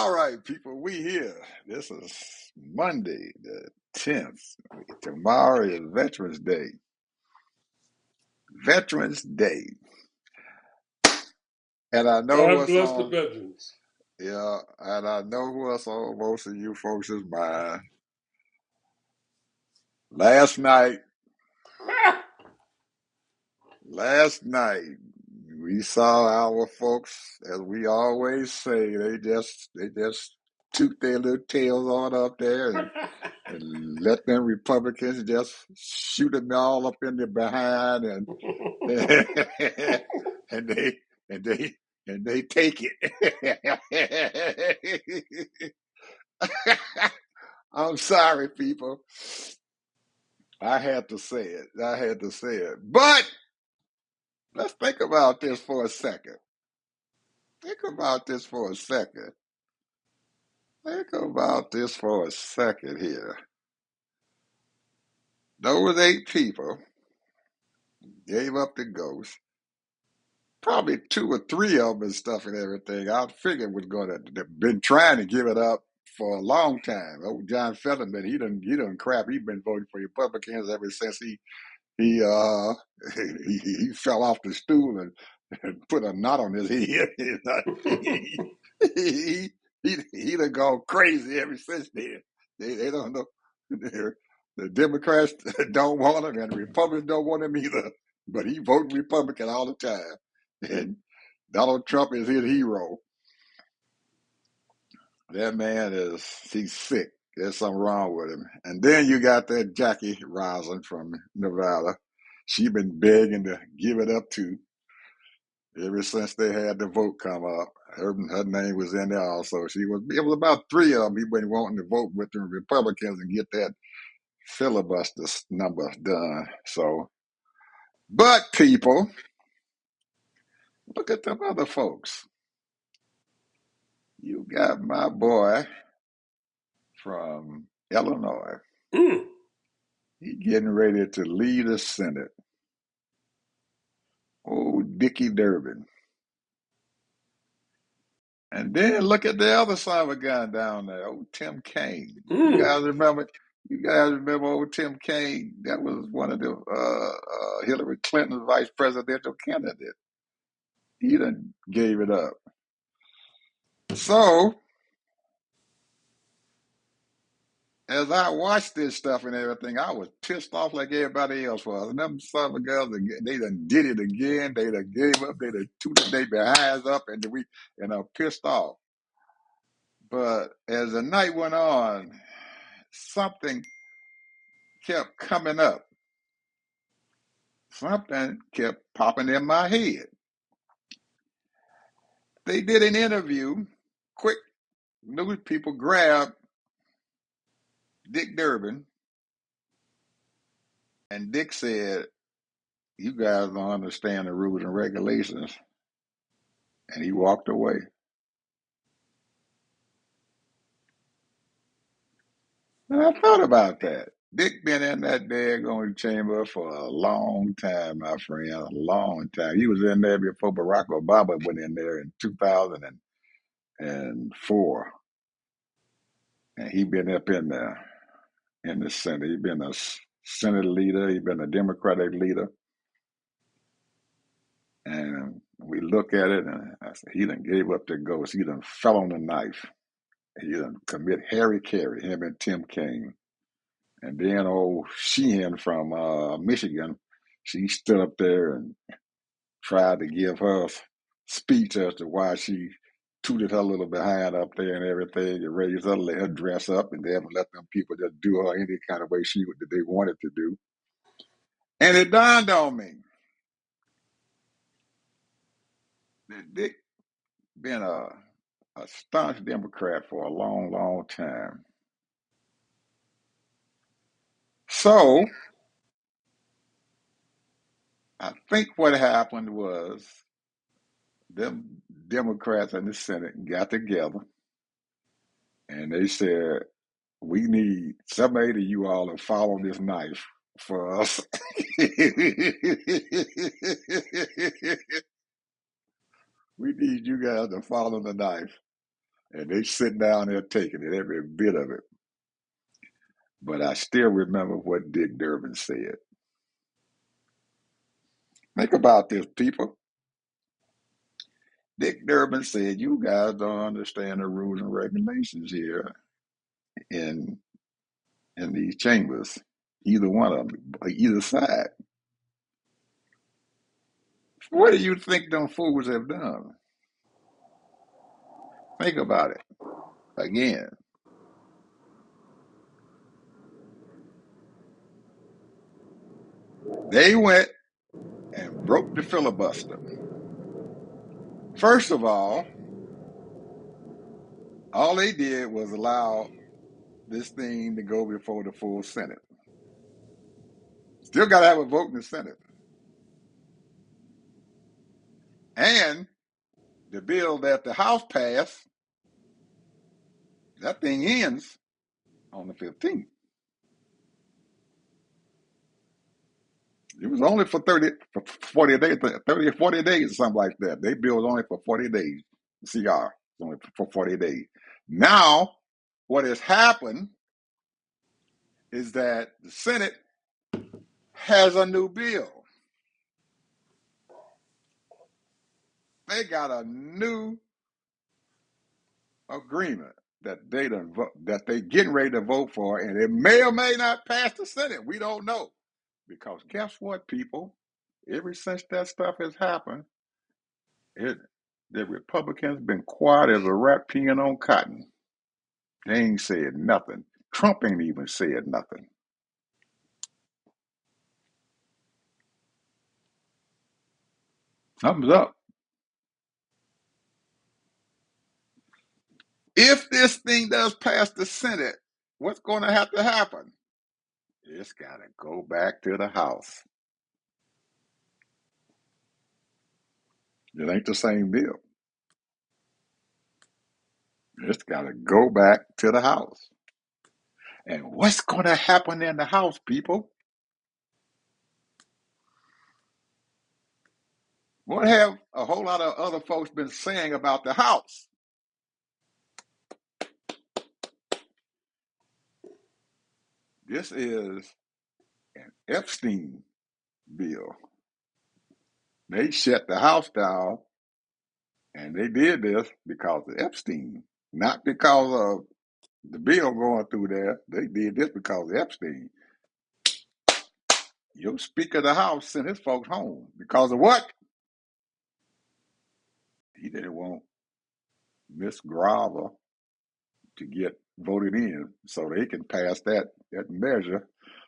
All right, people, we here. This is Monday, the 10th. Tomorrow is Veterans Day. Veterans Day. And I know God what's bless the on, veterans. yeah, and I know what's on most of you folks' mind. Last night, last night, we saw our folks, as we always say, they just toot their little tails on up there and let them Republicans just shoot them all up in the behind and and they and they and they take it. I'm sorry, people. I had to say it. I had to say it. But let's think about this for a second. Think about this for a second. Think about this for a second here. Those 8 people gave up the ghost. Probably 2 or 3 of them and stuff and everything. I figured was going to been trying to give it up for a long time. Oh, John Fetterman, he done crap. He's been voting for Republicans ever since he he fell off the stool and put a knot on his head. he, he done gone crazy ever since then. They don't know. The Democrats don't want him, and the Republicans don't want him either. But he voting Republican all the time. And Donald Trump is his hero. That man he's sick. There's something wrong with him. And then you got that Jackie Rosin from Nevada. She been begging to give it up too ever since they had the vote come up. Her name was in there also. It was about 3 of them. He been wanting to vote with the Republicans and get that filibuster number done. So, but people, look at them other folks. You got my boy from Illinois. Mm. He getting ready to lead the Senate. Old Dickie Durbin. And then look at the other son of a gun down there, old Tim Kaine. You Mm. guys remember? You guys remember old Tim Kaine? That was one of the Hillary Clinton's vice presidential candidate. He done gave it up. So as I watched this stuff and everything, I was pissed off like everybody else was. And them son of a girls, they done did it again. They done gave up. They done tooted their behinds up, and I'm pissed off. But as the night went on, something kept coming up. Something kept popping in my head. They did an interview. Quick news people grabbed Dick Durbin, and Dick said, "You guys don't understand the rules and regulations," and he walked away. And I thought about that. Dick been in that daggone chamber for a long time, my friend, a long time. He was in there before Barack Obama went in there in 2004. And he been up in there in the Senate. He been a Senate leader. He been a Democratic leader. And we look at it, and I said, he done gave up the ghost. He done fell on the knife. He done commit Harry Carey, him and Tim Kaine. And then old Sheehan from Michigan, she stood up there and tried to give her speech as to why she tooted her little behind up there and everything and raised her, let her dress up and then let them people just do her any kind of way that they wanted to do. And it dawned on me that Dick been a staunch Democrat for a long, long time. So I think what happened was them Democrats in the Senate got together and they said, we need somebody of you all to follow this knife for us. We need you guys to follow the knife. And they sit down there taking it, every bit of it. But I still remember what Dick Durbin said. Think about this, people. Dick Durbin said, "You guys don't understand the rules and regulations here in these chambers, either one of them, either side. What do you think them fools have done? Think about it again. They went and broke the filibuster. First of all they did was allow this thing to go before the full Senate. Still got to have a vote in the Senate. And the bill that the House passed, that thing ends on the 15th. It was only for 40 days, 30 or 40 days or something like that. They bill was only for 40 days. CR, only for 40 days. Now, what has happened is that the Senate has a new bill. They got a new agreement that they getting ready to vote for, and it may or may not pass the Senate. We don't know. Because guess what, people? Ever since that stuff has happened, the Republicans been quiet as a rat peeing on cotton. They ain't said nothing. Trump ain't even said nothing. Thumbs up. If this thing does pass the Senate, what's going to have to happen? It's got to go back to the House. It ain't the same bill. It's got to go back to the House. And what's going to happen in the House, people? What have a whole lot of other folks been saying about the House? This is an Epstein bill. They shut the House down, and they did this because of Epstein, not because of the bill going through there. They did this because of Epstein. Your Speaker of the House sent his folks home because of what? He didn't want Miss Graver to get voted in so they can pass that measure,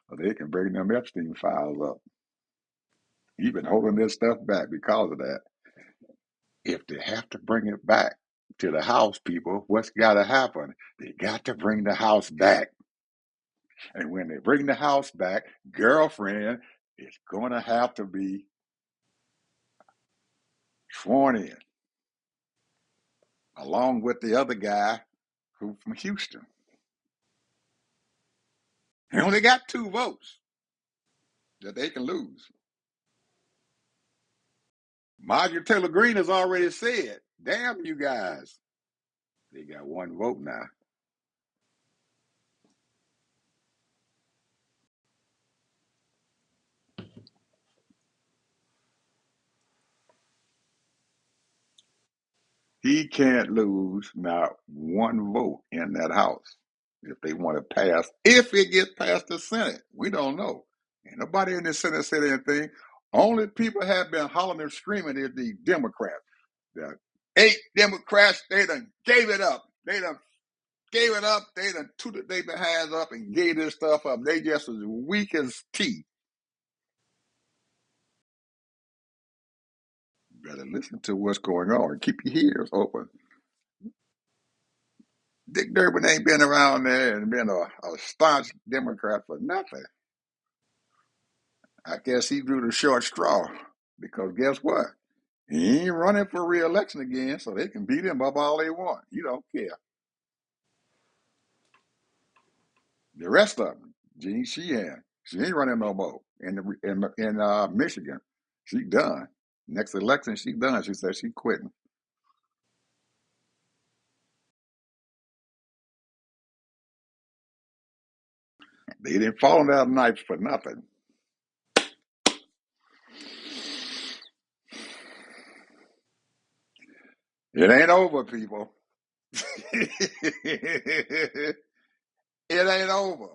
or they can bring them Epstein files up. He's been holding this stuff back because of that. If they have to bring it back to the House, people, what's got to happen? They got to bring the House back. And when they bring the House back, girlfriend is going to have to be sworn in, along with the other guy who's from Houston. They only got 2 votes that they can lose. Marjorie Taylor Greene has already said, damn you guys. They got 1 vote now. He can't lose not 1 vote in that House if they want to pass. If it gets past the Senate, we don't know. Ain't nobody in the Senate said anything. Only people have been hollering and screaming is the Democrats. The 8 Democrats, they done gave it up. They done gave it up. They done tooted their hands up and gave this stuff up. They just as weak as tea. Better listen to what's going on and keep your ears open. Dick Durbin ain't been around there and been a staunch Democrat for nothing. I guess he drew the short straw because guess what? He ain't running for re-election again, so they can beat him up all they want. He don't care. The rest of them, Jean Sheehan, she ain't running no more in Michigan. She done. Next election, she done. She said she quitting. They didn't fall on that knife for nothing. It ain't over, people. It ain't over.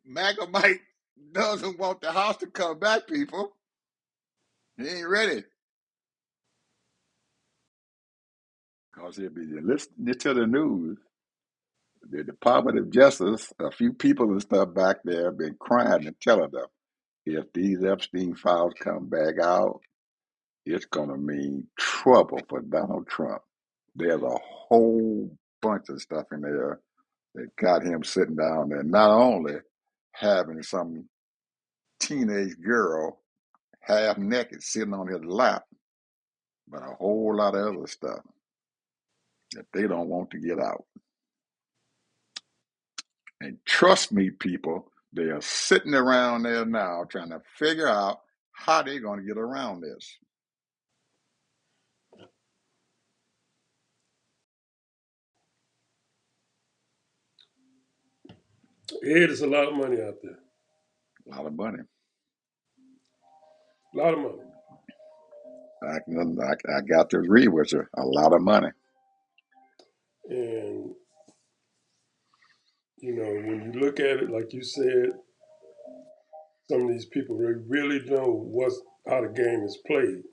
MAGA Mike doesn't want the house to come back, people. He ain't ready. Because he'll be listening to the news. The Department of Justice, a few people and stuff back there have been crying and telling them if these Epstein files come back out, it's going to mean trouble for Donald Trump. There's a whole bunch of stuff in there that got him sitting down there, not only having some teenage girl half naked sitting on his lap, but a whole lot of other stuff that they don't want to get out. And trust me, people, they are sitting around there now trying to figure out how they're going to get around this. Yeah, there's a lot of money out there. A lot of money. A lot of money. I got to agree with you. A lot of money. And, when you look at it, like you said, some of these people really know how the game is played.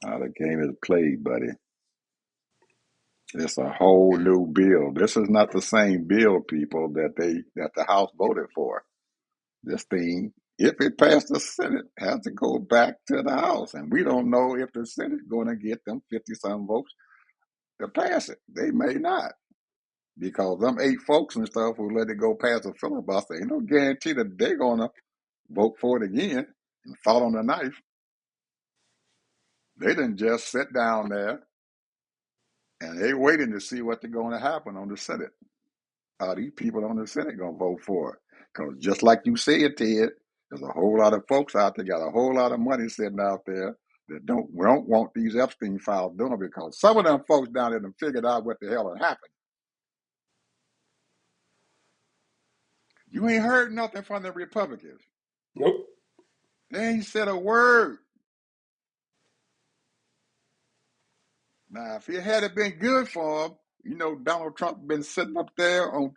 How the game is played, buddy. It's a whole new bill. This is not the same bill, people, that the House voted for. This thing, if it passed the Senate, has to go back to the House. And we don't know if the Senate going to get them 50-some votes to pass it. They may not. Because them 8 folks and stuff who let it go past the filibuster, ain't no guarantee that they're going to vote for it again and fall on the knife. They didn't just sit down there and they waiting to see what's going to happen on the Senate. Are these people on the Senate going to vote for it? Because just like you said, Ted, there's a whole lot of folks out there got a whole lot of money sitting out there that don't want these Epstein files doing, because some of them folks down there done figured out what the hell had happened. You ain't heard nothing from the Republicans. Nope. They ain't said a word. Now, if it had been good for him, Donald Trump been sitting up there on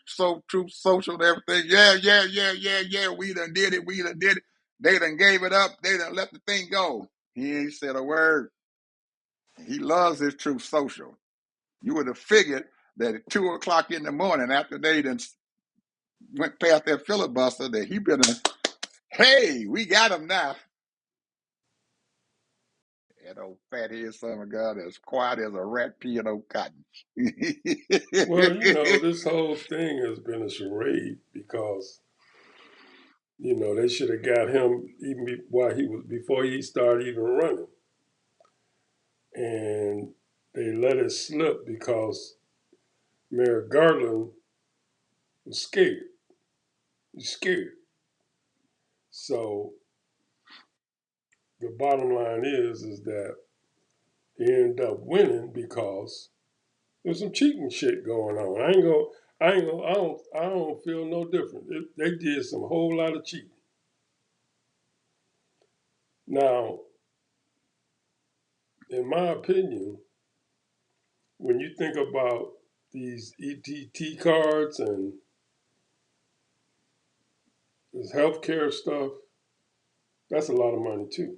Truth Social and everything. Yeah. We done did it. They done gave it up. They done let the thing go. He ain't said a word. He loves his Truth Social. You would have figured that at 2 o'clock in the morning, after they done went past their filibuster, that he been, hey, we got him now. That old fat head son of a gun as quiet as a rat peeing on cotton. Well, this whole thing has been a charade because, they should have got him even before he started even running. And they let it slip because Merrick Garland was scared. He's scared. So the bottom line is that he ended up winning because there's some cheating shit going on. I don't feel no different. They did some whole lot of cheating. Now, in my opinion, when you think about these ETT cards and this healthcare stuff, that's a lot of money too.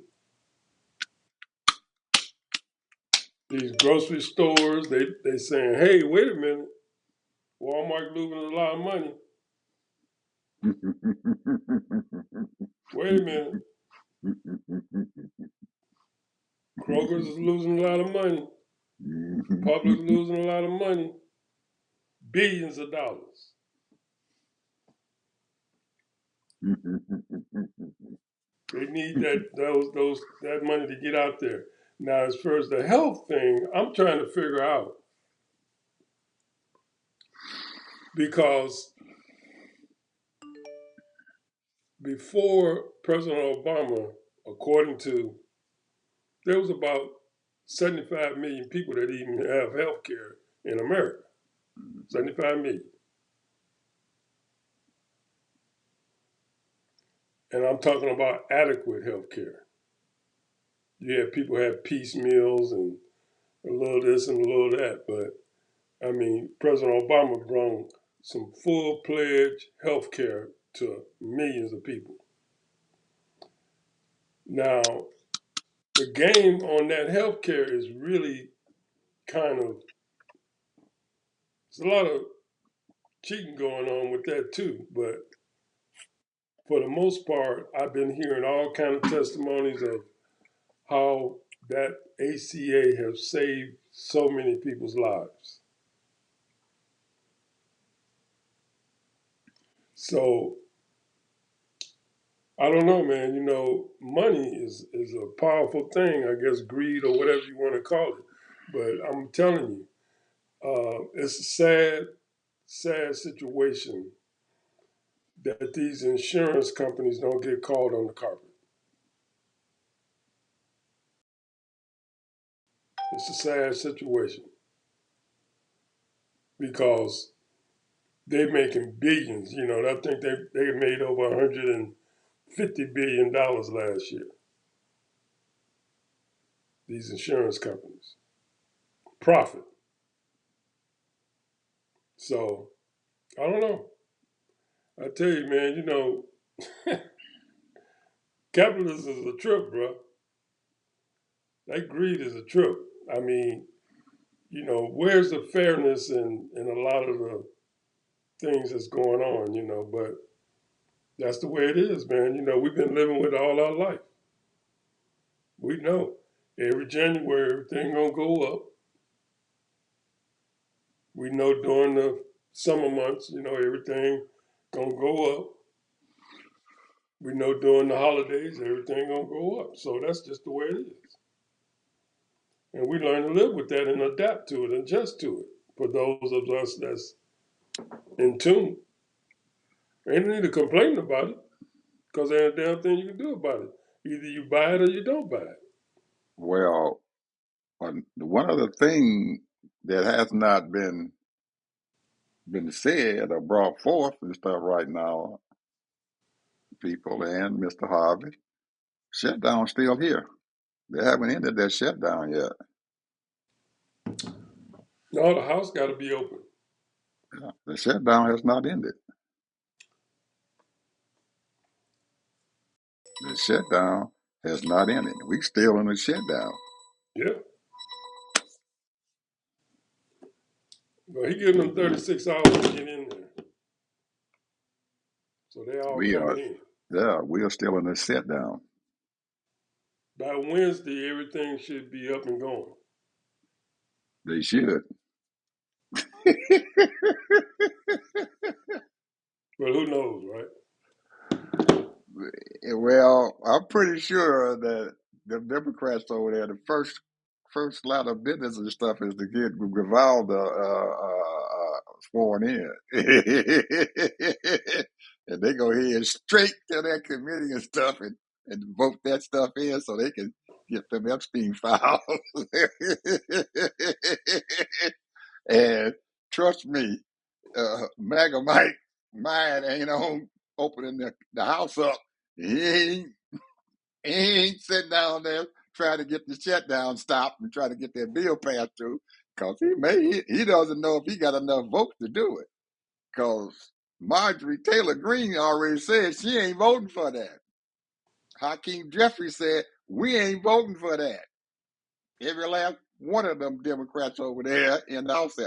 These grocery stores, they saying, hey, wait a minute, Walmart losing a lot of money. Wait a minute, Kroger's is losing a lot of money. Publix losing a lot of money. Billions of dollars. They need that money to get out there. Now, as far as the health thing, I'm trying to figure out because before President Obama, according to, there was about 75 million people that even have health care in America. Mhm. 75 million. And I'm talking about adequate health care. You had people have piecemeals and a little this and a little that, but I mean, President Obama brought some full-pledged health care to millions of people. Now, the game on that health care is really kind of, there's a lot of cheating going on with that too, but for the most part, I've been hearing all kind of testimonies of how that ACA has saved so many people's lives. So I don't know, man. You know, money is a powerful thing. I guess greed or whatever you want to call it. But I'm telling you, it's a sad situation that these insurance companies don't get called on the carpet. It's a sad situation because they're making billions. You know, I think they made over $150 billion last year. These insurance companies profit. So I don't know. I tell you, man. You know, capitalism is a trip, bro. That greed is a trip. I mean, you know, where's the fairness in a lot of the things that's going on, you know, but that's the way it is, man. You know, we've been living with it all our life. We know every January everything gonna go up. We know during the summer months, you know, everything gonna go up. We know during the holidays everything gonna go up. So that's just the way it is. And we learn to live with that and adapt to it, and adjust to it. For those of us that's in tune, ain't need to complain about it because there ain't a damn thing you can do about it. Either you buy it or you don't buy it. Well, one other thing that has not been said or brought forth and stuff right now, people and Mr. Harvey, shutdown still here. They haven't ended that shutdown yet. No, the house got to be open. Yeah, the shutdown has not ended. The shutdown has not ended. We still in the shutdown. Yeah, but he giving them 36 hours to get in there, so they all We coming are, in. yeah, we are still in the shutdown. By Wednesday, everything should be up and going. They should. But who knows, right? Well, I'm pretty sure that the Democrats over there, the first line of business and stuff is to get Grivalda sworn in, and they go ahead straight to that committee and stuff and vote that stuff in so they can get them Epstein files. And trust me, MAGA Mike, mine ain't on opening the house up. He ain't, he ain't sitting down there trying to get the shutdown stopped and trying to get that bill passed through because he doesn't know if he got enough votes to do it. Because Marjorie Taylor Greene already said she ain't voting for that. Hakeem Jeffries said we ain't voting for that. Every last one of them Democrats over there in the House said,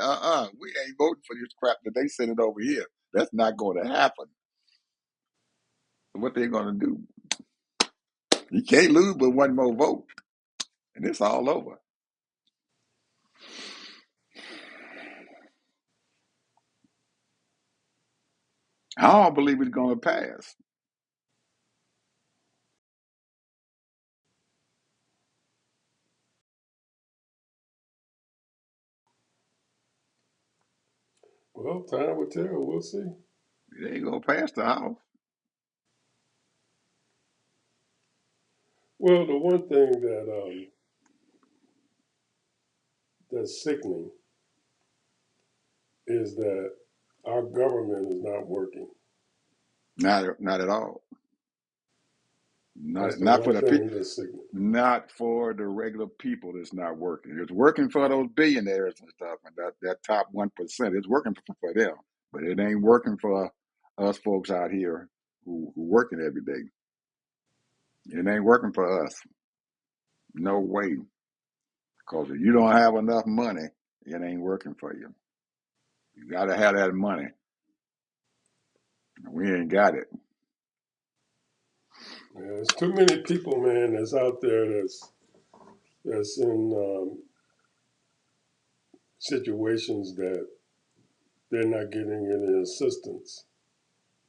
we ain't voting for this crap that they sent it over here. That's not going to happen. What they going to do? You can't lose but one more vote, and it's all over. I don't believe it's going to pass. Well, time will tell. We'll see. It ain't going to pass the House. Well, the one thing that's sickening is that our government is not working. Not at all. That's the Not for one the people. thing that's signal. Not for the regular people. It's not working. It's working for those billionaires and stuff, and that top 1%. It's working for them, but it ain't working for us folks out here who working every day. It ain't working for us. No way. Because if you don't have enough money, it ain't working for you. You got to have that money. We ain't got it. Yeah, there's too many people, man, that's out there that's in situations that they're not getting any assistance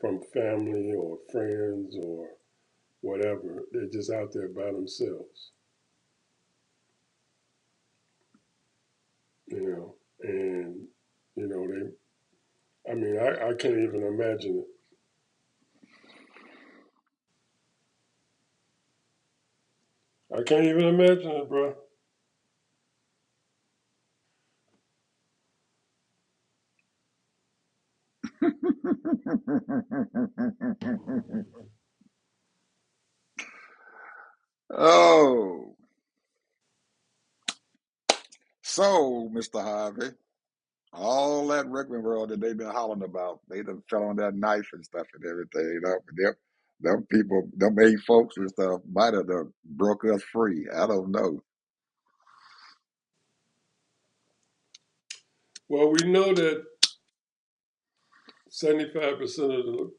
from family or friends or whatever. They're just out there by themselves, you know. And they. I mean, I can't even imagine it. I can't even imagine it, bro. Oh, so Mr. Harvey, all that rigmarole that they've been hollering about, they done fell on that knife and stuff and everything. You know, them people, them eight folks and stuff might have done broke us free. I don't know. Well, we know that 75% of the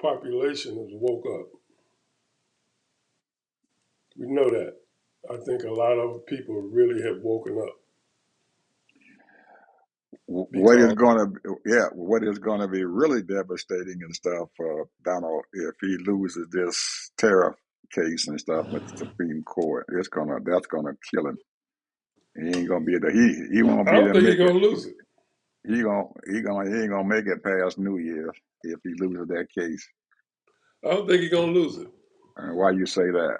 population has woke up. We know that. I think a lot of people really have woken up What is because gonna, yeah, what is gonna be really devastating and stuff for Donald if he loses this tariff case and stuff at the Supreme Court? That's gonna kill him. He ain't gonna be able to, he won't I be able don't to think he's make it. gonna lose it. He ain't gonna make it past New Year's if he loses that case. I don't think he's gonna lose it. And why you say that?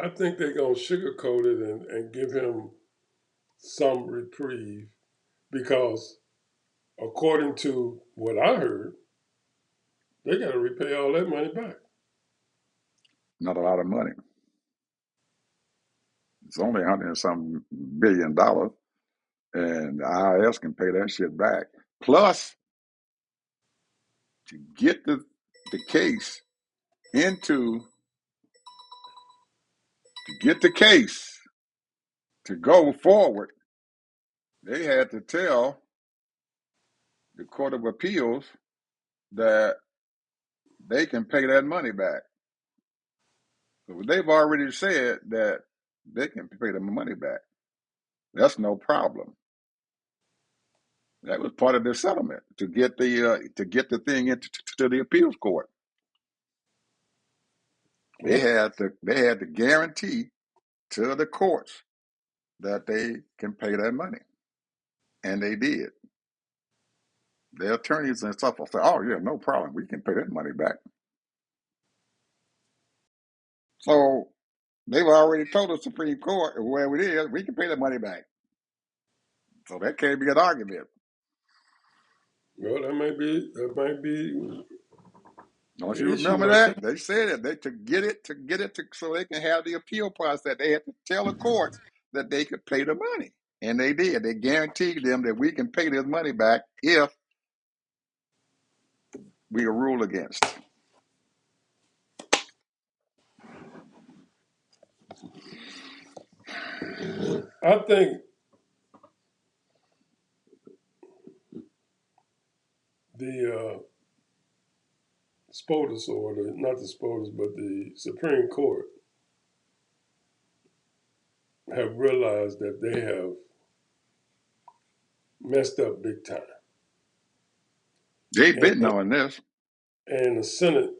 I think they're gonna sugarcoat it and give him some reprieve because, according to what I heard, they got to repay all that money back. Not a lot of money. It's only 100 and some $1 billion, and the IRS can pay that shit back. Plus, to get the case into to get the case to go forward, they had to tell the Court of Appeals that they can pay that money back. So they've already said that they can pay the money back. That's no problem. That was part of the settlement to get the thing into to the appeals court. Well, They had to guarantee to the courts that they can pay that money, and they did. Their attorneys and stuff will say, "Oh yeah, no problem. We can pay that money back." So they've already told the Supreme Court, whoever it is, we can pay the money back. So that can't be an argument. that might be Don't you the issue remember right there. that? They said it. They so they can have the appeal process. They had to tell the courts that they could pay the money. And they did. They guaranteed them that we can pay this money back if we are ruled against. I think the SPOTUS order, not the SPOTUS, but the Supreme Court have realized that they have messed up big time. They've been And, knowing this. and the Senate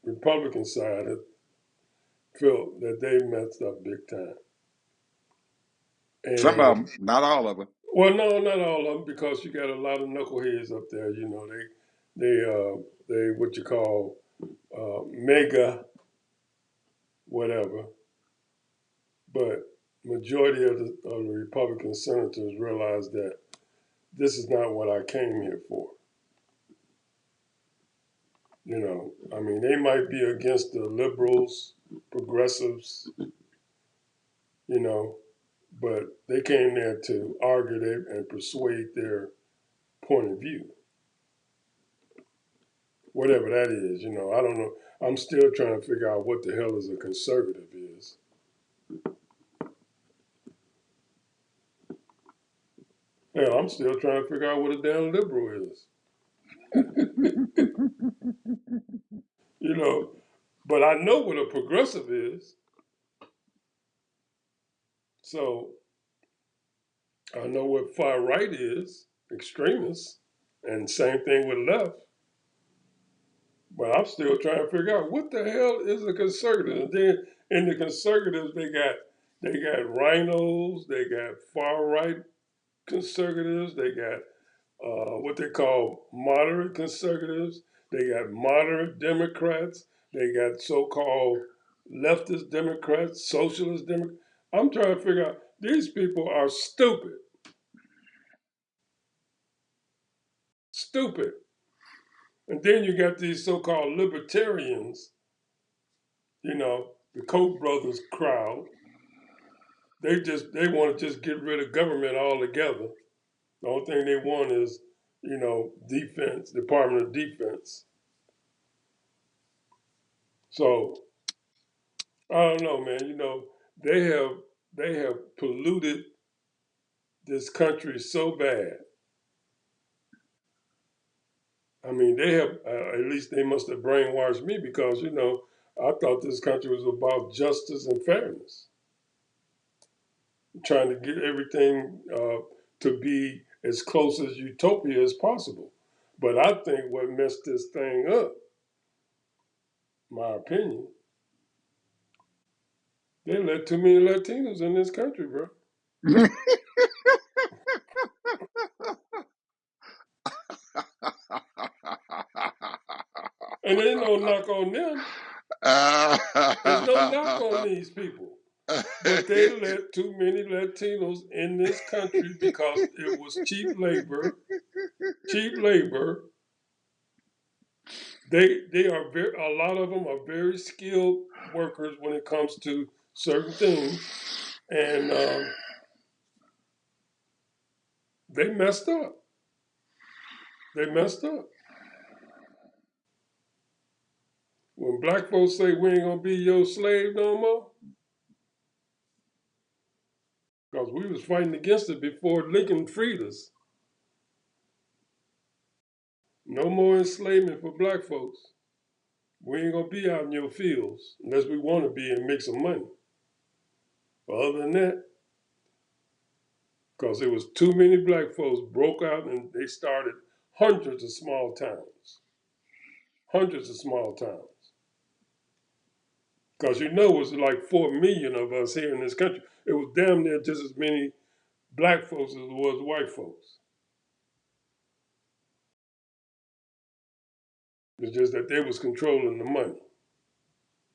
Republican side have felt that they messed up big time. Some of them, And not all of them. well, no, not all of them, because you got a lot of knuckleheads up there. You know, they what you call mega whatever. But majority of the Republican senators realize that this is not what I came here for. I mean, they might be against the liberals, progressives, you know, but they came there to argue and persuade their point of view, whatever that is. I don't know. I'm still trying to figure out what the hell is a conservative is. Hell, I'm still trying to figure out what a damn liberal is. you know, but I know what a progressive is. So I know what far right is, extremists, and same thing with left. But I'm still trying to figure out what the hell is a conservative. And then in the conservatives, they got rhinos, they got far right conservatives, they got what they call moderate conservatives, they got moderate Democrats, they got so-called leftist Democrats, socialist Democrats. I'm trying to figure out these people are stupid, stupid. And then you got these so-called libertarians, the Koch brothers crowd. They want to just get rid of government altogether. The only thing they want is, defense, Department of Defense. So I don't know, man. They have they have polluted this country so bad. I mean, they have at least they must have brainwashed me because I thought this country was about justice and fairness, trying to get everything to be as close as utopia as possible. But I think what messed this thing up, my opinion, they let too many Latinos in this country, bro. And there's no knock on them. There's no knock on these people. But they let too many Latinos in this country because it was cheap labor. Cheap labor. They are a lot of them are very skilled workers when it comes to certain things, and they messed up. They messed up. When black folks say we ain't gonna be your slave no more, because we was fighting against it before Lincoln freed us. No more enslavement for black folks. We ain't gonna be out in your fields unless we want to be and make some money. But other than that, because there was too many black folks broke out and they started hundreds of small towns. Hundreds of small towns. Because it was like 4 million of us here in this country. It was damn near just as many black folks as it was white folks. It's just that they was controlling the money.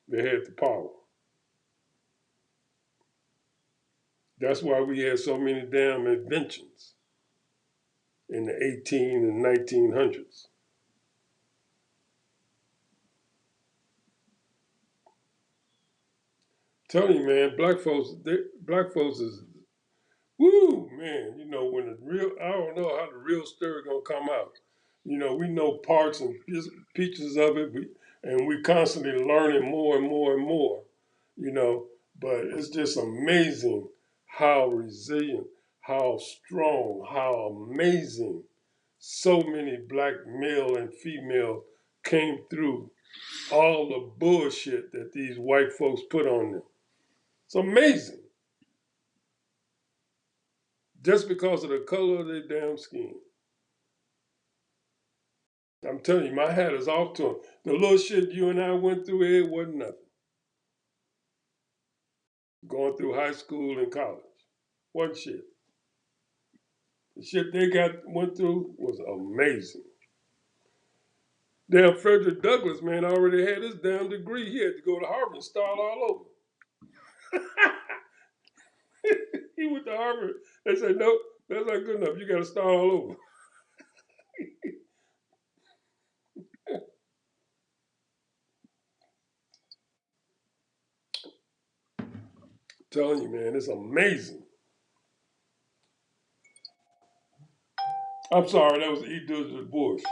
They had the power. That's why we had so many damn inventions in the 18 and 1900s. Tell you, man, black folks is woo, man. When the real, I don't know how the real story gonna come out. We know parts and pieces of it, and we constantly learning more and more and more. You know, but it's just amazing how resilient, how strong, how amazing so many black male and female came through all the bullshit that these white folks put on them. It's amazing. Just because of the color of their damn skin. I'm telling you, my hat is off to them. The little shit you and I went through here wasn't nothing. Going through high school and college. Wasn't shit. The shit they went through was amazing. Damn Frederick Douglass, man, already had his damn degree. He had to go to Harvard and start all over. He went to Harvard. They said, nope, that's not good enough. You got to start all over. Telling you, man, it's amazing. I'm sorry, that was E. W. Bush.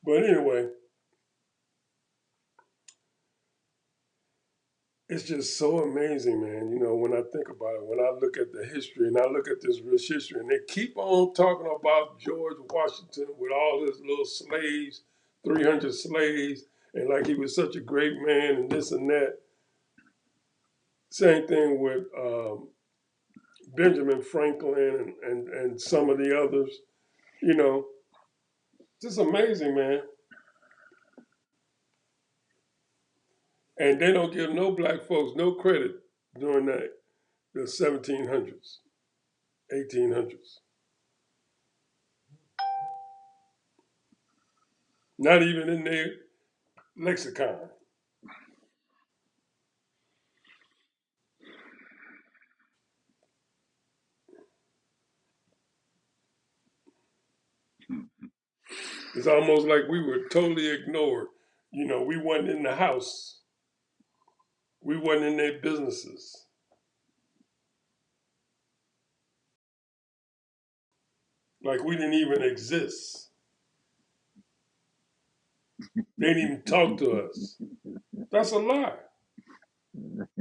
But anyway, it's just so amazing, man. You know, when I think about it, when I look at the history and I look at this rich history, and they keep on talking about George Washington with all his little slaves, 300 slaves, and like he was such a great man and this and that. Same thing with Benjamin Franklin and some of the others. You know, just amazing, man. And they don't give no black folks no credit during the 1700s, 1800s. Not even in their lexicon. It's almost like we were totally ignored. You know, we wasn't in the house. We wasn't in their businesses. Like we didn't even exist. They didn't even talk to us. That's a lie.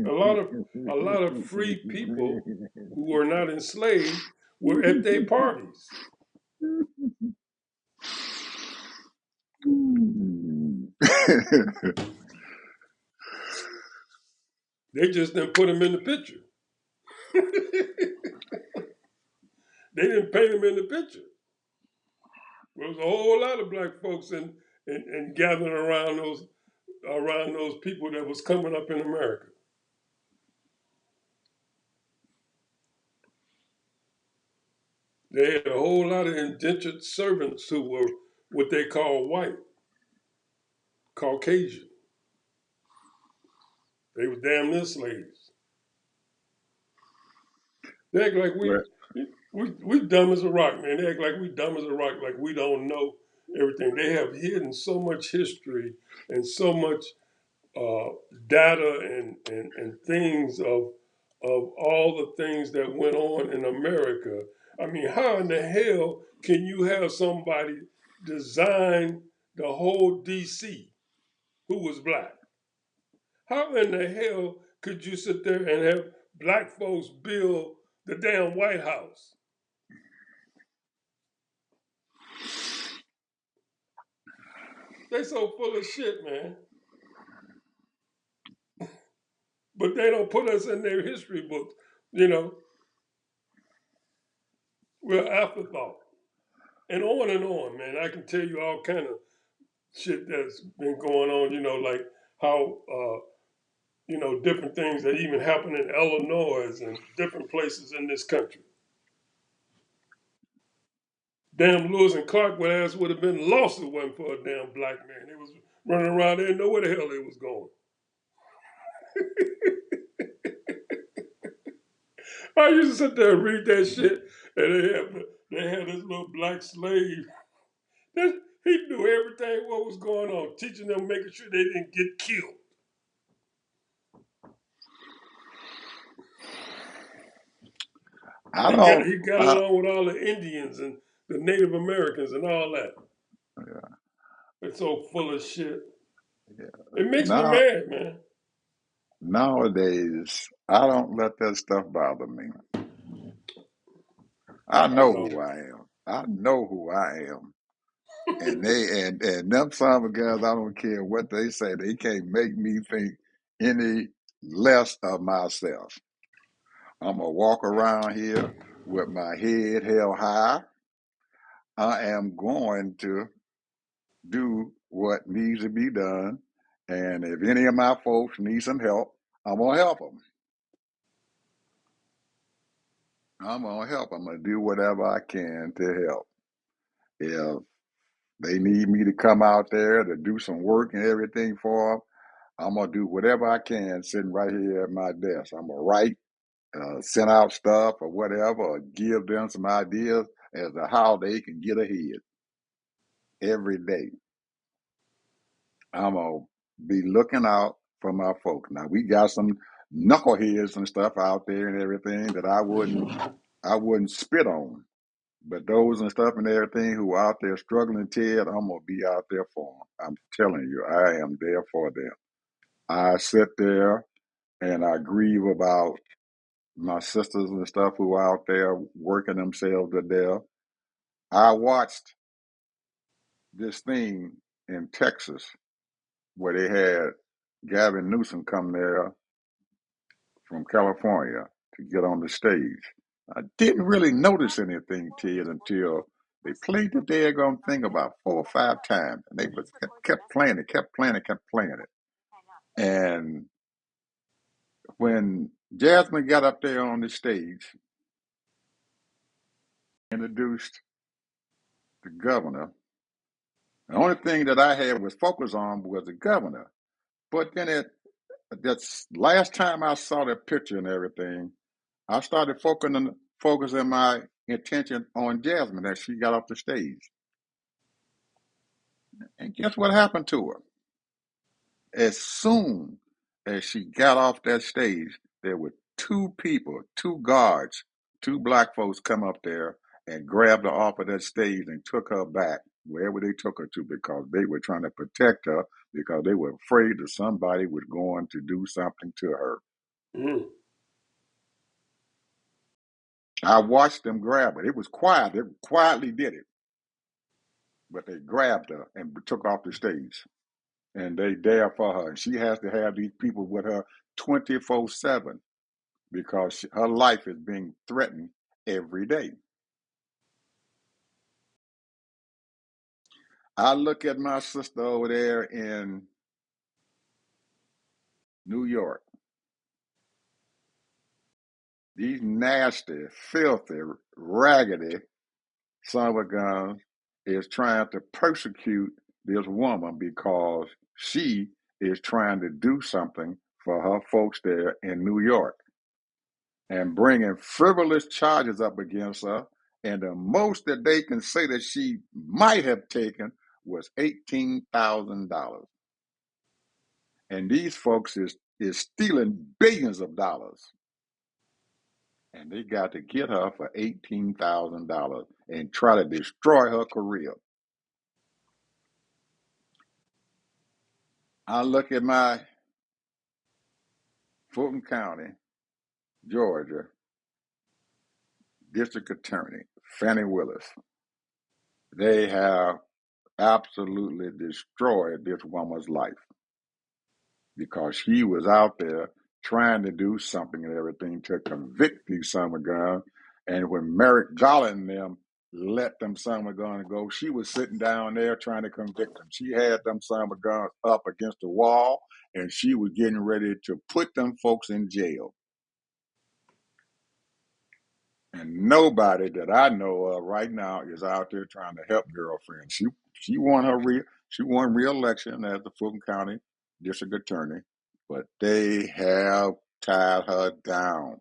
A lot of a lot of free people who were not enslaved were at their parties. They just didn't put them in the picture. They didn't paint them in the picture. There was a whole lot of black folks and gathering around those people that was coming up in America. They had a whole lot of indentured servants who were what they call white, Caucasian. They were damn near slaves. They act like Well, we dumb as a rock, man. They act like we dumb as a rock, like we don't know everything. They have hidden so much history and so much uh, data and things of all the things that went on in America. I mean, how in the hell can you have somebody design the whole DC who was black? How in the hell could you sit there and have black folks build the damn White House? They so full of shit, man. But they don't put us in their history books. You know, we're afterthought. And on, man. I can tell you all kind of shit that's been going on, you know, like how, different things that even happen in Illinois and different places in this country. Damn Lewis and Clark would have been lost if it wasn't for a damn black man. They was running around there and know where the hell they was going. I used to sit there and read that shit, and they had this little black slave. He knew everything what was going on, teaching them, making sure they didn't get killed. I don't. He got I, along with all the Indians and the Native Americans and all that. yeah, It's so full of shit. yeah. It makes me Now mad, man. nowadays, I don't let that stuff bother me. I I know know. who I am. I know who I am. And them some guys, I don't care what they say, they can't make me think any less of myself. I'm gonna walk around here with my head held high. I am going to do what needs to be done, and if any of my folks need some help, I'm gonna help them. I'm gonna help. I'm gonna do whatever I can to help. If they need me to come out there to do some work and everything for them, I'm gonna do whatever I can sitting right here at my desk. I'm gonna write. send out stuff or whatever, or give them some ideas as to how they can get ahead every day. I'm gonna be looking out for my folks. Now we got some knuckleheads and stuff out there and everything that I wouldn't spit on. But those and stuff and everything who are out there struggling, Ted, I'm gonna be out there for them. I'm telling you, I am there for them. I sit there and I grieve about my sisters and stuff who are out there working themselves to death. I watched this thing in Texas where they had Gavin Newsom come there from California to get on the stage. I didn't really notice anything, Ted, until they played the daggone thing about 4 or 5 times, and they kept playing it, kept playing it, kept playing it. And when Jasmine got up there on the stage, introduced the governor, the only thing that I had was focus on was the governor. But then that's last time I saw that picture and everything, I started focusing my attention on Jasmine as she got off the stage. And guess what happened to her? As soon as she got off that stage, there were two people, two guards, two black folks come up there and grabbed her off of that stage and took her back wherever they took her to because they were trying to protect her because they were afraid that somebody was going to do something to her. Mm. I watched them grab her. It was quiet. They quietly did it, but they grabbed her and took off the stage. And they there for her. And she has to have these people with her 24/7 because her life is being threatened every day. I look at my sister over there in New York. These nasty, filthy, raggedy son of a gun is trying to persecute this woman because she is trying to do something for her folks there in New York and bringing frivolous charges up against her. And the most that they can say that she might have taken was $18,000. And these folks is stealing billions of dollars. And they got to get her for $18,000 and try to destroy her career. I look at my Fulton County, Georgia, District Attorney, Fannie Willis. They have absolutely destroyed this woman's life because she was out there trying to do something and everything to convict these son of guns. And when Merrick Garland and them let them son of guns go, she was sitting down there trying to convict them. She had them son of guns up against the wall, and she was getting ready to put them folks in jail. And nobody that I know of right now is out there trying to help girlfriend. She won she won re-election as the Fulton County District Attorney, but they have tied her down.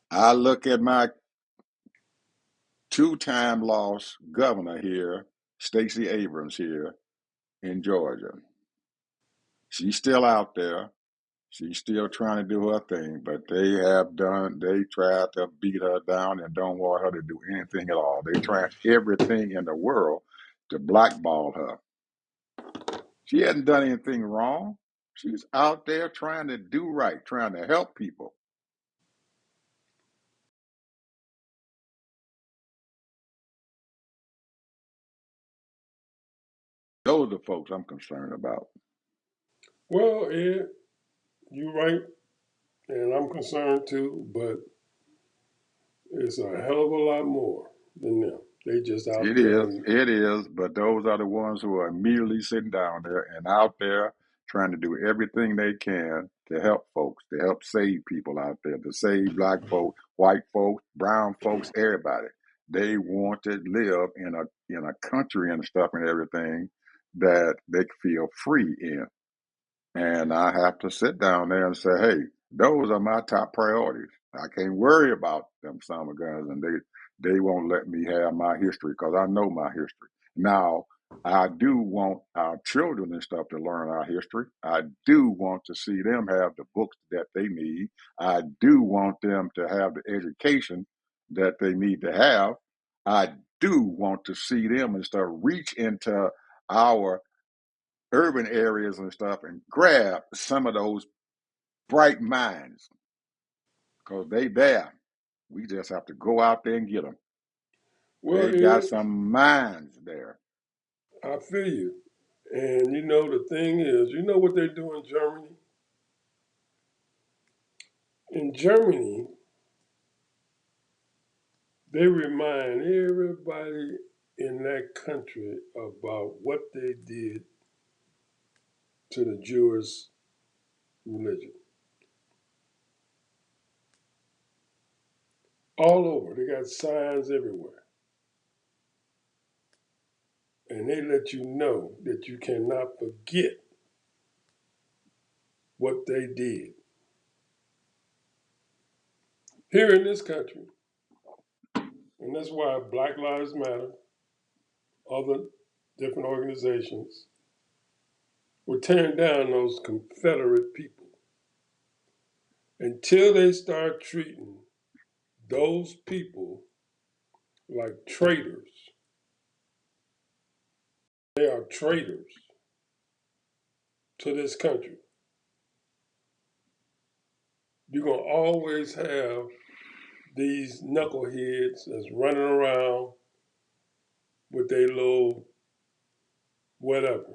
I look at my two-time lost governor here, Stacey Abrams here in Georgia. She's still out there. She's still trying to do her thing, but they tried to beat her down and don't want her to do anything at all. They tried everything in the world to blackball her. She hadn't done anything wrong. She's out there trying to do right, trying to help people. Those are the folks I'm concerned about. Well, Ed, you're right, and I'm concerned too, but it's a hell of a lot more than them. They just out there and It is, but those are the ones who are immediately sitting down there and out there trying to do everything they can to help folks, to help save people out there, to save black folks, white folks, brown folks, everybody. They want to live in a country and stuff and everything that they feel free in. And I have to sit down there and say, hey, those are my top priorities. I can't worry about them summer guns, and they won't let me have my history because I know my history. Now, I do want our children and stuff to learn our history. I do want to see them have the books that they need. I do want them to have the education that they need to have. I do want to see them and stuff reach into our urban areas and stuff and grab some of those bright minds because they there. We just have to go out there and get them. Well, They got Ed, some minds there. I feel you. And you know, the thing is, you know what they do in Germany? In Germany, they remind everybody in that country about what they did to the Jewish religion. All over. They got signs everywhere. And they let you know that you cannot forget what they did. Here in this country, and that's why Black Lives Matter, other different organizations, were tearing down those Confederate people until they start treating those people like traitors. They are traitors to this country. You're going to always have these knuckleheads that's running around with their little whatever.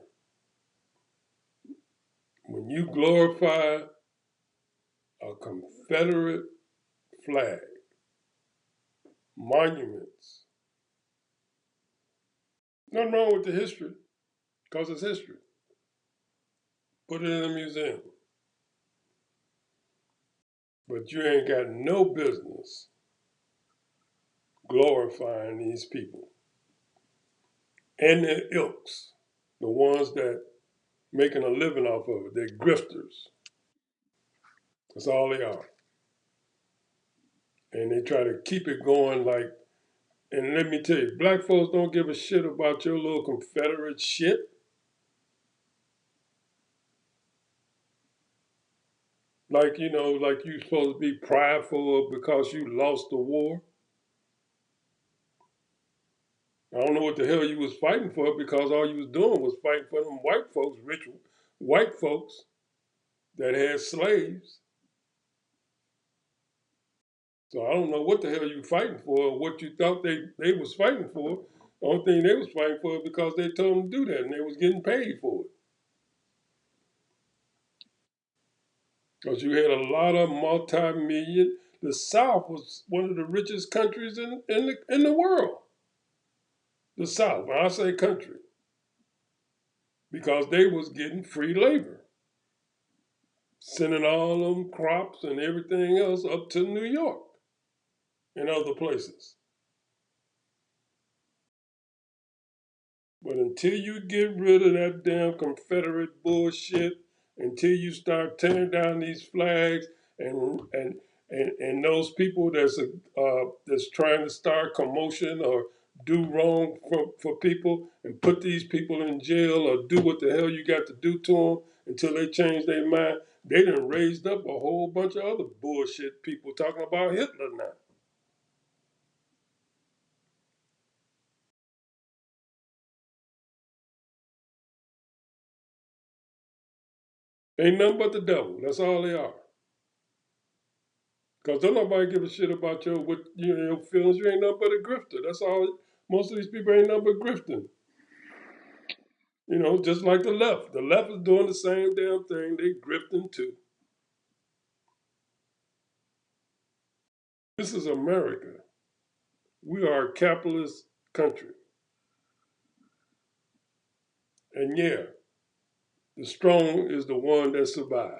When you glorify a Confederate flag, monuments, nothing wrong with the history because it's history. Put it in a museum. But you ain't got no business glorifying these people and their ilks, the ones that making a living off of it. They're grifters. That's all they are. And they try to keep it going like, and let me tell you, black folks don't give a shit about your little Confederate shit. Like, you know, like you supposed to be prideful because you lost the war. I don't know what the hell you was fighting for because all you was doing was fighting for them white folks, rich white folks that had slaves. So I don't know what the hell you fighting for or what you thought they was fighting for. The only thing they was fighting for is because they told them to do that and they was getting paid for it. Because you had a lot of multi-million. The South was one of the richest countries in the world. The South, when I say country, because they was getting free labor, sending all them crops and everything else up to New York and other places. But until you get rid of that damn Confederate bullshit, until you start tearing down these flags and those people that's trying to start commotion or do wrong for people and put these people in jail or do what the hell you got to do to them until they change their mind, they done raised up a whole bunch of other bullshit people talking about Hitler now. Ain't nothing but the devil. That's all they are. Because don't nobody give a shit about your feelings. You ain't nothing but a grifter. That's all. Most of these people ain't nothing but grifting. You know, just like the left. The left is doing the same damn thing. They grifting too. This is America. We are a capitalist country. And yeah, the strong is the one that survives.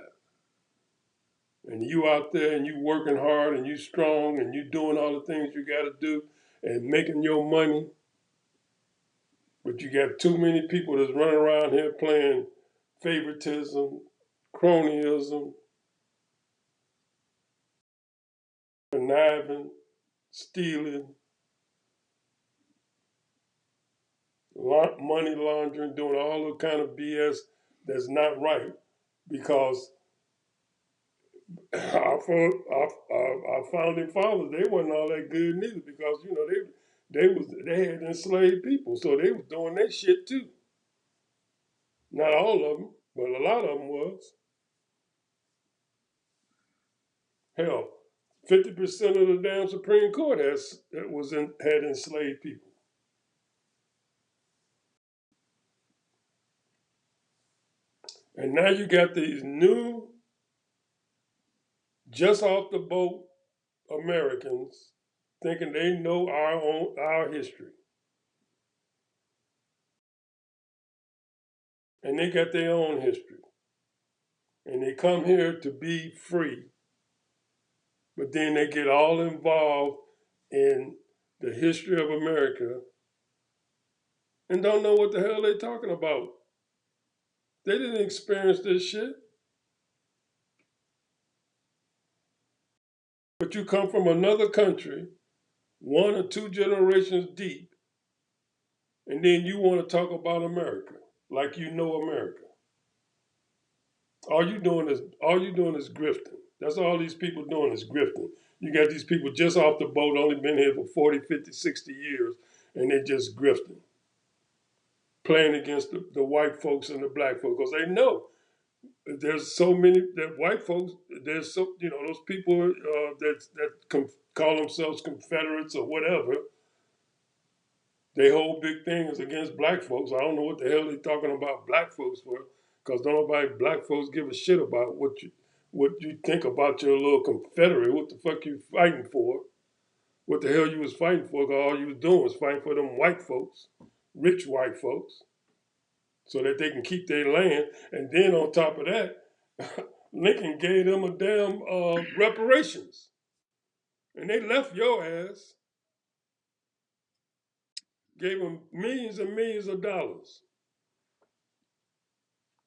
And you out there and you working hard and you strong and you doing all the things you got to do and making your money. But you got too many people that's running around here playing favoritism cronyism, conniving, stealing, money laundering, doing all the kind of BS that's not right because our founding fathers, they wasn't all that good neither because they had enslaved people, so they was doing that shit too. Not all of them, but a lot of them was. Hell, 50% of the damn Supreme Court had enslaved people. And now you got these new, just off the boat Americans thinking they know our history. And they got their own history. And they come here to be free. But then they get all involved in the history of America and don't know what the hell they're talking about. They didn't experience this shit. But you come from another country, one or two generations deep, and then you want to talk about America like you know America. All you doing is grifting. That's all these people doing is grifting. You got these people just off the boat, only been here for 40, 50, 60 years, and they just grifting, playing against the white folks and the black folks because they know there's so many that white folks. There's so those people that call themselves Confederates or whatever. They whole big thing is against black folks. I don't know what the hell they talking about black folks for, because don't nobody black folks give a shit about what you think about your little Confederate. What the fuck you fighting for? What the hell you was fighting for? Because all you was doing was fighting for them white folks, rich white folks, so that they can keep their land. And then on top of that, Lincoln gave them a damn reparations, and they left your ass. Gave them millions and millions of dollars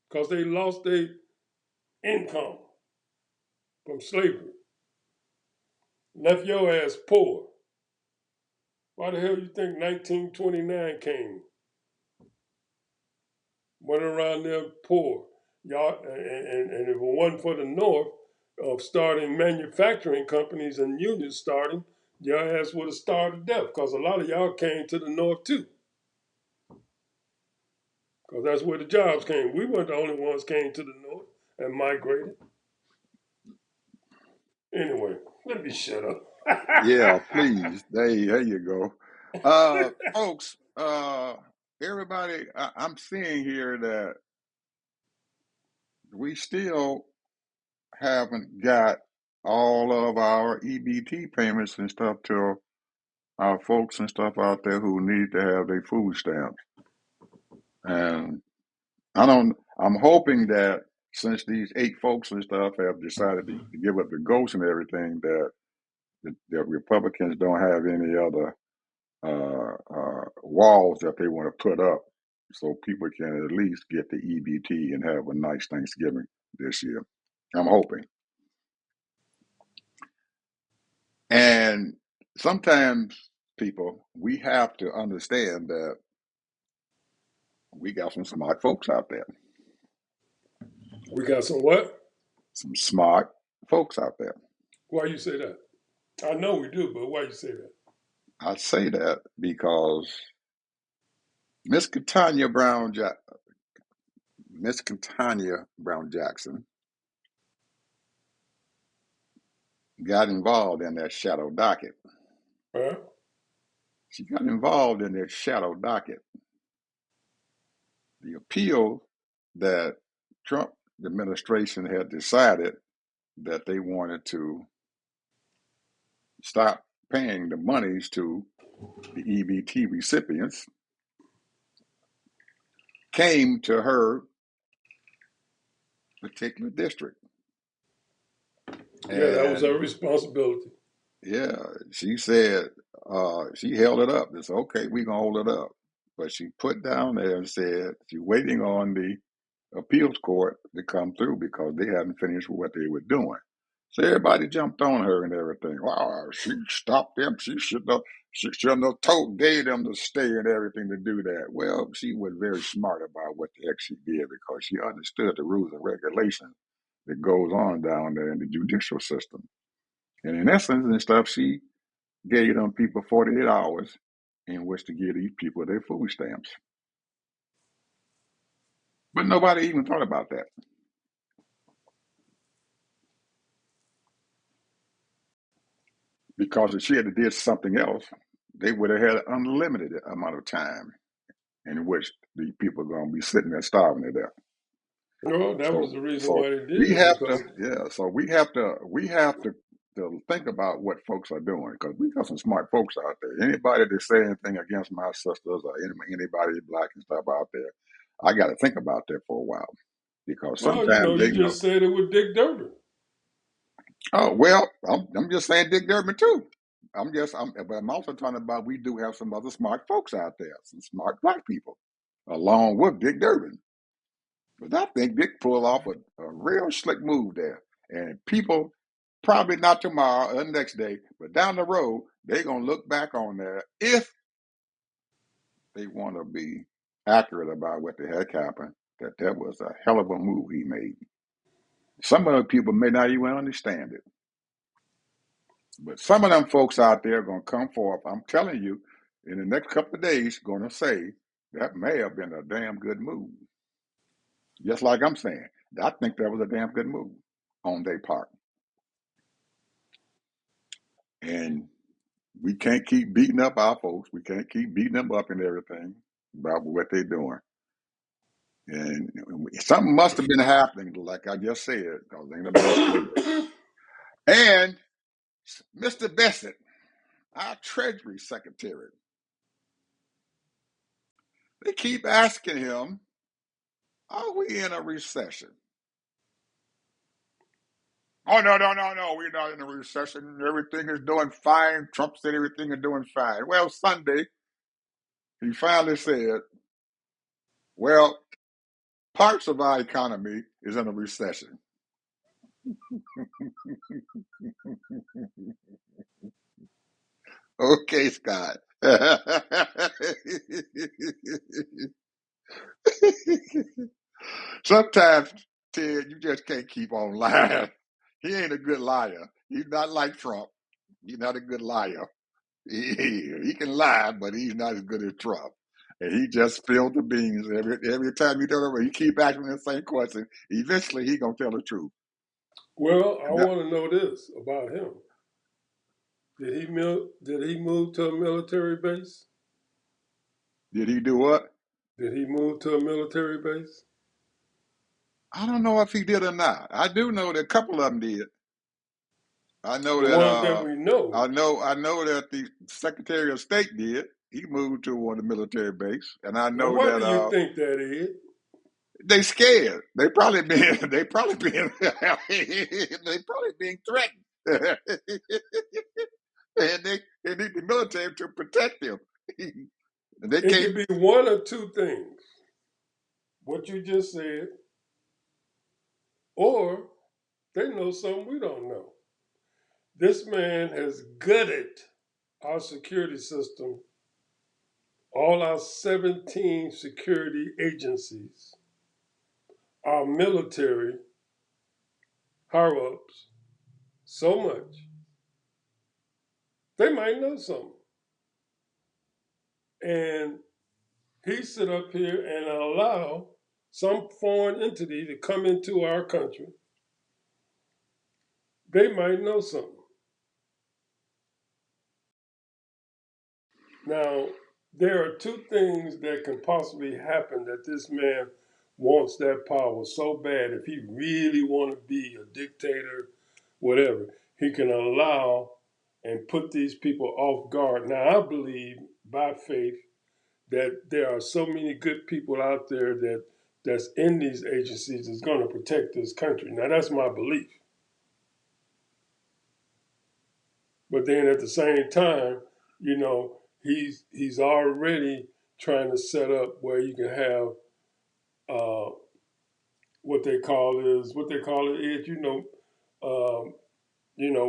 because they lost their income from slavery. Left your ass poor. Why the hell you think 1929 came? Went around there poor. Y'all, and if it wasn't for the North of starting manufacturing companies and unions starting, your ass would have starved to death because a lot of y'all came to the North too. Because that's where the jobs came. We weren't the only ones came to the North and migrated. Anyway, let me shut up. Yeah, please. There you go. Folks, everybody, I'm seeing here that we still haven't got all of our EBT payments and stuff to our folks and stuff out there who need to have their food stamps. And I'm hoping that since these 8 folks and stuff have decided to give up the ghost and everything, that the Republicans don't have any other walls that they want to put up so people can at least get the EBT and have a nice Thanksgiving this year. I'm hoping. And sometimes, people, we have to understand that we got some smart folks out there. We got some what? Some smart folks out there. Why you say that? I know we do, but why you say that? I say that because Miss Catania Brown, Miss Catania Brown Jackson got involved in that shadow docket. Huh? She got involved in that shadow docket. The appeal that Trump administration had decided that they wanted to stop paying the monies to the EBT recipients came to her particular district. Yeah, that was And our responsibility. yeah, she said, she held it up. It's okay, we're going to hold it up. But she put down there and said she's waiting on the appeals court to come through because they hadn't finished what they were doing. So everybody jumped on her and everything. Wow, she stopped them. She shouldn't have told, gave them to stay and everything to do that. Well, she was very smart about what the heck she did because she understood the rules and regulations that goes on down there in the judicial system. And in essence and stuff, she gave them people 48 hours in which to give these people their food stamps. But nobody even thought about that because if she had did something else, they would have had an unlimited amount of time in which these people are going to be sitting there starving to death. Well, that was So, the reason so why they did we it have because to, yeah. So we have to think about what folks are doing because we got some smart folks out there. Anybody that say anything against my sisters or anybody black and stuff out there, I got to think about that for a while because well, sometimes you they know. just said it with Dick Durbin. Oh well, I'm just saying Dick Durbin too. But I'm also talking about we do have some other smart folks out there, some smart black people, along with Dick Durbin. But I think Dick pulled off a real slick move there, and people probably not tomorrow or the next day, but down the road they're gonna look back on that if they want to be accurate about what the heck happened. That was a hell of a move he made. Some other people may not even understand it. But some of them folks out there are going to come forth. I'm telling you, in the next couple of days, going to say that may have been a damn good move. Just like I'm saying, I think that was a damn good move on their part. And we can't keep beating up our folks. We can't keep beating them up and everything about what they're doing. And something must have been happening, like I just said, because ain't nobody said it. And Mr. Bessett, our Treasury Secretary, they keep asking him, are we in a recession? Oh, no, no, no, no. We're not in a recession. Everything is doing fine. Trump said everything is doing fine. Well, Sunday, he finally said, well, parts of our economy is in a recession. Okay, Scott. Sometimes, Ted, you just can't keep on lying. He ain't a good liar. He's not like Trump. He's not a good liar. He can lie, but he's not as good as Trump. And he just spilled the beans every time you tell him. He keep asking the same question. Eventually, he gonna tell the truth. Well, I And that, want to know this about him. Did he move to a military base? did he do what? Did he move to a military base? I don't know if he did or not. I do know that a couple of them did. I know The that. ones that we know. I know that the Secretary of State did. He moved to one of the military base, and I Now, know why that do you think that is? they scared. They probably being. They probably being. They probably being threatened. And they need the military to protect them. They It can't. could be one of two things: what you just said, or they know something we don't know. This man has gutted our security system, all our 17 security agencies, our military higher ups, so much. They might know something. And he sit up here and allow some foreign entity to come into our country. They might know something. Now, there are two things that can possibly happen that this man wants that power so bad. If he really want to be a dictator, whatever, he can allow and put these people off guard. Now, I believe by faith that there are so many good people out there that's in these agencies that's going to protect this country. Now, that's my belief. But then at the same time, he's already trying to set up where you can have what they call it,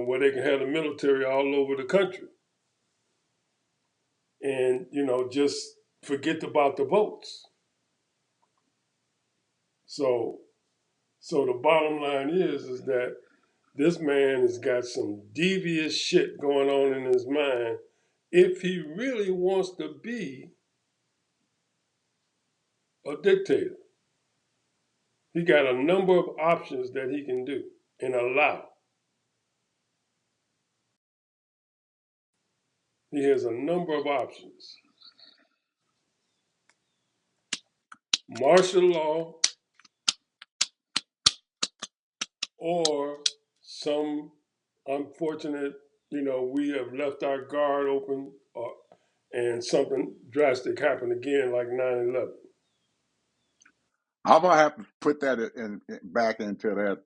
where they can have the military all over the country, and just forget about the votes. So the bottom line is that this man has got some devious shit going on in his mind. If he really wants to be a dictator, he got a number of options that he can do and allow. He has a number of options. Martial law, or some unfortunate, we have left our guard open, and something drastic happened again, like 9/11. I'm gonna have to put that back into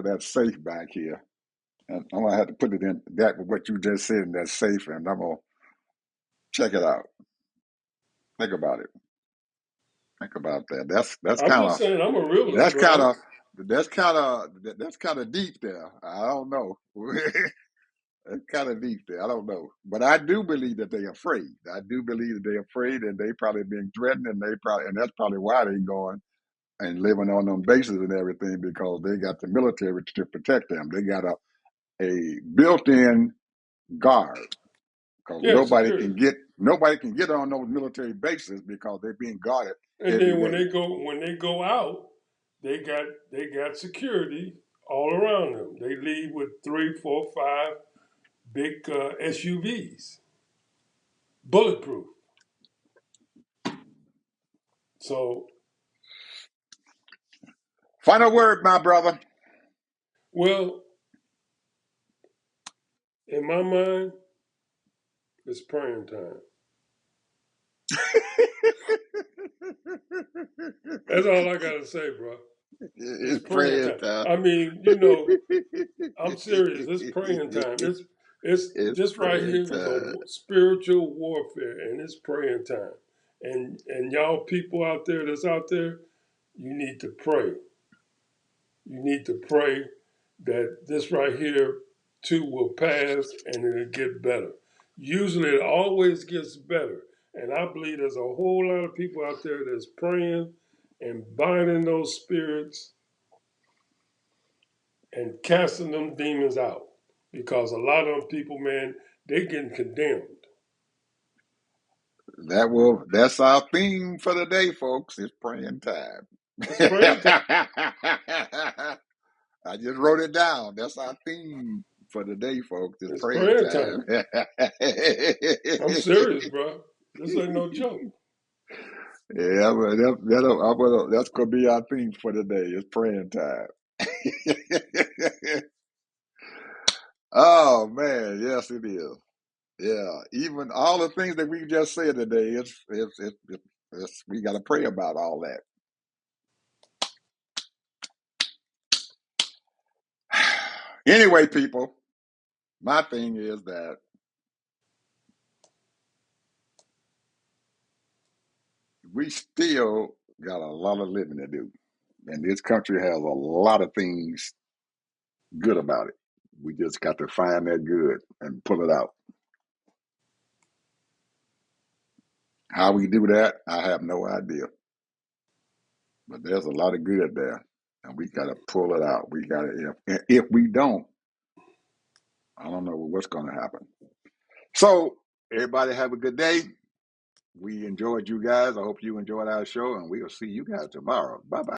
that safe back here, and I'm gonna have to put it in that what you just said in that safe, and I'm gonna check it out. Think about it. Think about that. That's I'm kind just of saying, I'm a realist, that's kind bro. of that's kind of deep there. I don't know. It's kind of deep there. I don't know, but I do believe that they're afraid. I do believe that they're afraid, and they probably being threatened, and that's probably why they're going and living on them bases and everything, because they got the military to protect them. They got a built-in guard, because Yeah, security. nobody can get on those military bases because they're being guarded And every then day. when they go out, they got security all around them. They leave with 3, 4, 5 big SUVs, bulletproof. So, Final word, my brother. well, in my mind, it's praying time. That's all I gotta say, bro. It's It's praying praying time. time. I mean, I'm serious. It's praying time. It's It's this right praying here is a time. spiritual warfare, and it's praying time. And y'all people out there that's out there, you need to pray. You need to pray that this right here too will pass and it'll get better. Usually, it always gets better, and I believe there's a whole lot of people out there that's praying and binding those spirits and casting them demons out, because a lot of them people, man, they getting condemned. That's our theme for the day, folks. It's praying time. It's praying time. I just wrote it down. That's our theme for the day, folks. It's It's praying praying time. time. I'm serious, bro. This ain't no joke. Yeah, that's gonna be our theme for the day. It's praying time. Oh man, yes it is. Yeah, even all the things that we just said today, we got to pray about all that. Anyway, people, my thing is that we still got a lot of living to do, and this country has a lot of things good about it. We just got to find that good and pull it out. How we do that, I have no idea. But there's a lot of good there, and we got to pull it out. We got to. If we don't, I don't know what's going to happen. So everybody have a good day. We enjoyed you guys. I hope you enjoyed our show, and we'll see you guys tomorrow. Bye bye.